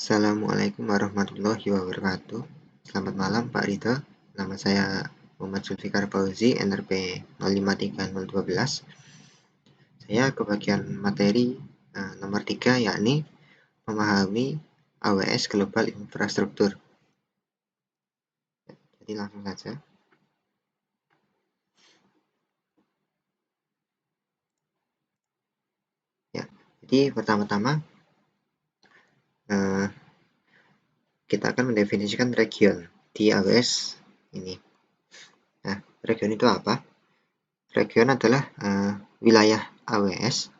Assalamualaikum warahmatullahi wabarakatuh. Selamat malam Pak Rito. Nama saya Muhammad Zulfikar Fauzi, NRP 053012. Saya kebagian materi nomor 3, yakni memahami AWS Global Infrastruktur. Jadi langsung saja. Ya, jadi pertama-tama kita akan mendefinisikan region di AWS ini. Nah, region itu apa? Region adalah wilayah AWS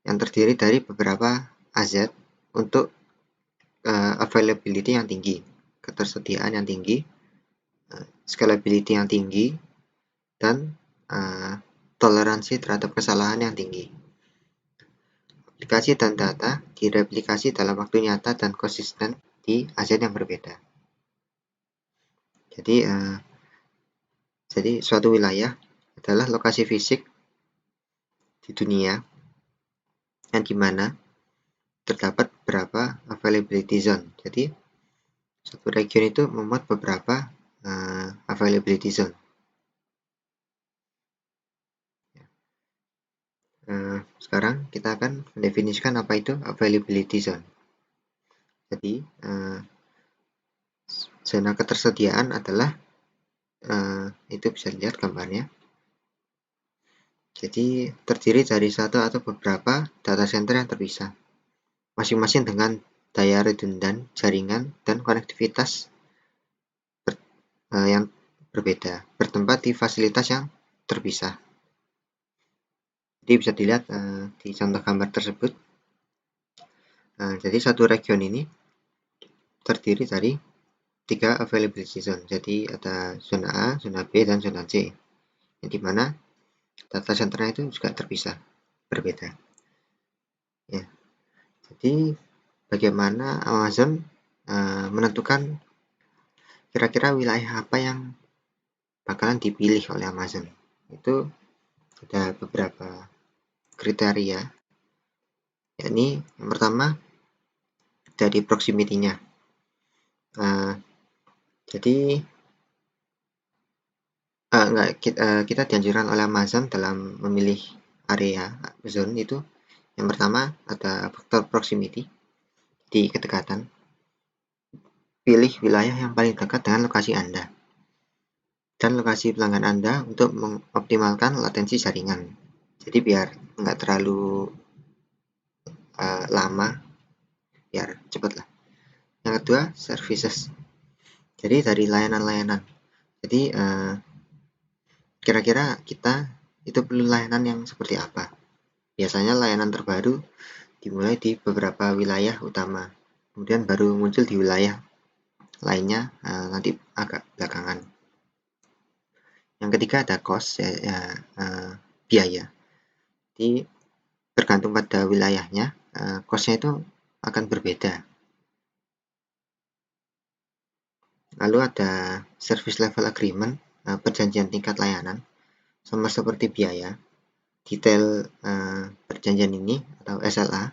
yang terdiri dari beberapa AZ untuk availability yang tinggi, ketersediaan yang tinggi, scalability yang tinggi, dan toleransi terhadap kesalahan yang tinggi. Aplikasi dan data direplikasi dalam waktu nyata dan konsisten di AZ yang berbeda. Jadi suatu wilayah adalah lokasi fisik di dunia yang dimana terdapat beberapa availability zone. Jadi satu region itu memuat beberapa availability zone. Sekarang kita akan mendefinisikan apa itu availability zone. Jadi zona ketersediaan adalah itu bisa dilihat gambarnya. Jadi terdiri dari satu atau beberapa data center yang terpisah, masing-masing dengan daya redundan, jaringan, dan konektivitas yang berbeda, bertempat di fasilitas yang terpisah. Jadi bisa dilihat di contoh gambar tersebut. Jadi satu region ini terdiri dari 3 availability zone. Jadi ada zona A, zona B, dan zona C. Yang dimana data centernya itu juga terpisah, berbeda. Ya. Jadi bagaimana Amazon menentukan kira-kira wilayah apa yang bakalan dipilih oleh Amazon? Itu ada beberapa kriteria, yakni yang pertama dari proximity-nya. Jadi kita dianjurkan oleh Amazon dalam memilih area zone itu. Yang pertama ada faktor proximity, di kedekatan. Pilih wilayah yang paling dekat dengan lokasi Anda dan lokasi pelanggan Anda untuk mengoptimalkan latensi jaringan. Jadi biar nggak terlalu lama, biar cepat lah. Yang kedua, services. Jadi dari layanan-layanan. Jadi kira-kira kita itu perlu layanan yang seperti apa? Biasanya layanan terbaru dimulai di beberapa wilayah utama, kemudian baru muncul di wilayah lainnya nanti agak belakangan. Yang ketiga ada cost, biaya. Jadi bergantung pada wilayahnya, cost-nya itu akan berbeda. Lalu ada service level agreement, perjanjian tingkat layanan. Sama seperti biaya, detail perjanjian ini atau SLA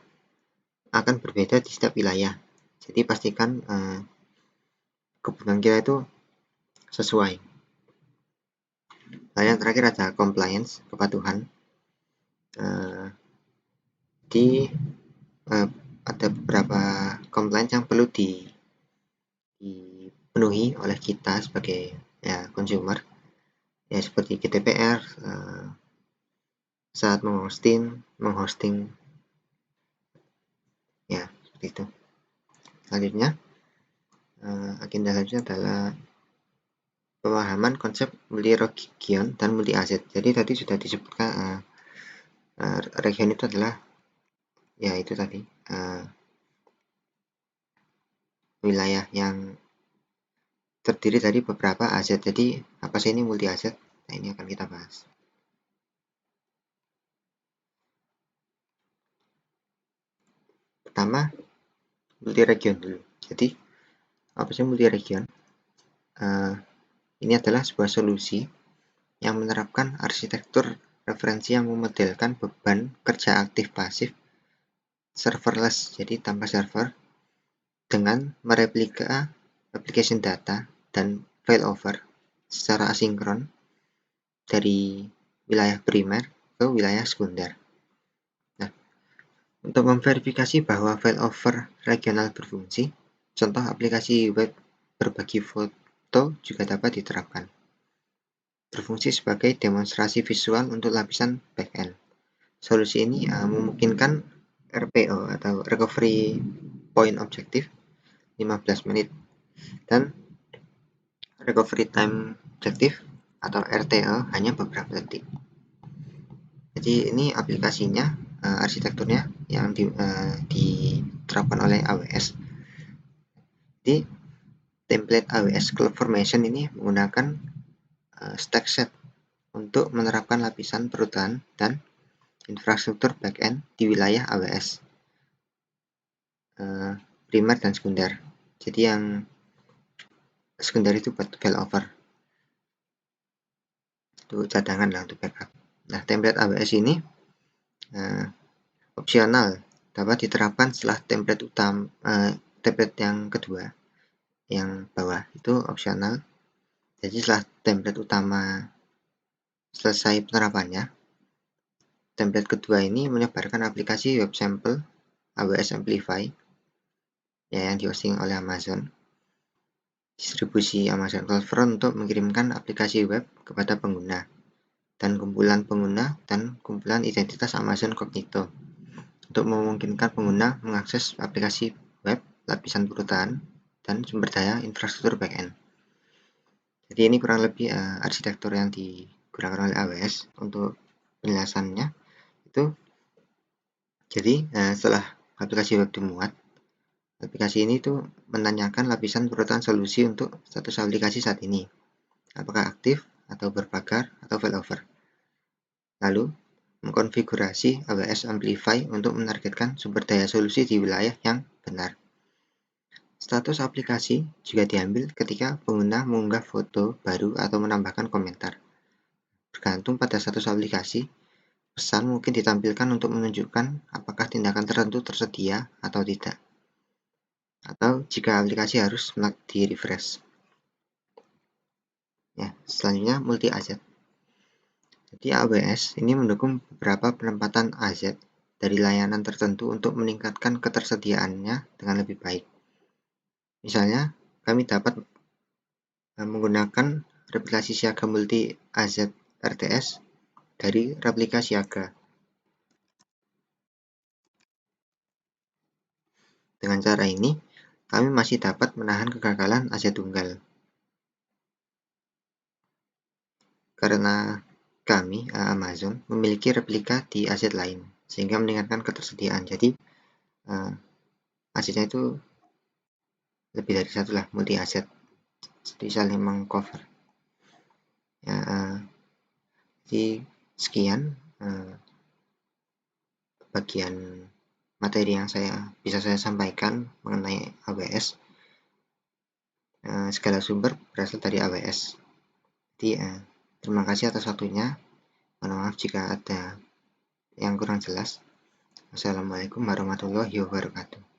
akan berbeda di setiap wilayah. Jadi pastikan kebutuhan kita itu sesuai. Lalu yang terakhir ada compliance, kepatuhan. Ada beberapa compliance yang perlu dipenuhi oleh kita sebagai consumer, ya seperti GDPR saat menghosting ya seperti itu. Selanjutnya agenda selanjutnya adalah pemahaman konsep multi region dan multi asset. Jadi tadi sudah disebutkan region itu adalah ya itu tadi wilayah yang terdiri dari beberapa aset. Jadi apa sih ini multi aset? Nah, ini akan kita bahas. Pertama, multi region dulu. Jadi apa sih multi region? Ini adalah sebuah solusi yang menerapkan arsitektur referensi yang memodelkan beban kerja aktif pasif serverless, jadi tanpa server, dengan mereplika application data dan failover secara asinkron dari wilayah primer ke wilayah sekunder. Nah, untuk memverifikasi bahwa failover regional berfungsi, contoh aplikasi web berbagi foto juga dapat diterapkan. Berfungsi sebagai demonstrasi visual untuk lapisan backend. Solusi ini memungkinkan RPO atau Recovery Point Objective 15 menit dan Recovery Time Objective atau RTO hanya beberapa detik. Jadi ini aplikasinya, arsitekturnya yang diterapkan oleh AWS. Di template AWS CloudFormation ini menggunakan stack set untuk menerapkan lapisan perubahan dan infrastruktur backend di wilayah AWS primer dan sekunder. Jadi yang sekunder itu buat failover, itu cadangan lah untuk backup. Nah, template AWS ini opsional, dapat diterapkan setelah template utama. Template yang kedua, yang bawah itu opsional. Jadi setelah template utama selesai penerapannya, template kedua ini menyebarkan aplikasi web sample AWS Amplify yang dihosting oleh Amazon, distribusi Amazon CloudFront untuk mengirimkan aplikasi web kepada pengguna, dan kumpulan pengguna dan kumpulan identitas Amazon Cognito untuk memungkinkan pengguna mengakses aplikasi web, lapisan perubahan, dan sumber daya infrastruktur backend. Jadi ini kurang lebih arsitektur yang digunakan oleh AWS untuk penjelasannya. Itu jadi setelah aplikasi web dimuat, aplikasi ini tuh menanyakan lapisan perubahan solusi untuk status aplikasi saat ini, apakah aktif atau berpagar atau failover. Lalu mengkonfigurasi AWS Amplify untuk menargetkan sumber daya solusi di wilayah yang benar. Status aplikasi juga diambil ketika pengguna mengunggah foto baru atau menambahkan komentar. Bergantung pada status aplikasi, pesan mungkin ditampilkan untuk menunjukkan apakah tindakan tertentu tersedia atau tidak, atau jika aplikasi harus di-refresh. Ya, selanjutnya multi-asset. Jadi AWS ini mendukung beberapa penempatan aset dari layanan tertentu untuk meningkatkan ketersediaannya dengan lebih baik. Misalnya, kami dapat menggunakan replikasi siaga multi-asset RTS dari replika siaga. Dengan cara ini, kami masih dapat menahan kegagalan aset tunggal. Karena kami, Amazon, memiliki replika di aset lain, sehingga meningkatkan ketersediaan. Jadi, asetnya itu lebih dari satu lah, multi aset, jadi saling mengcover. Ya, jadi sekian bagian materi yang bisa saya sampaikan mengenai AWS. Segala sumber berasal dari AWS. Jadi, terima kasih atas waktunya. Mohon maaf jika ada yang kurang jelas. Wassalamualaikum warahmatullahi wabarakatuh.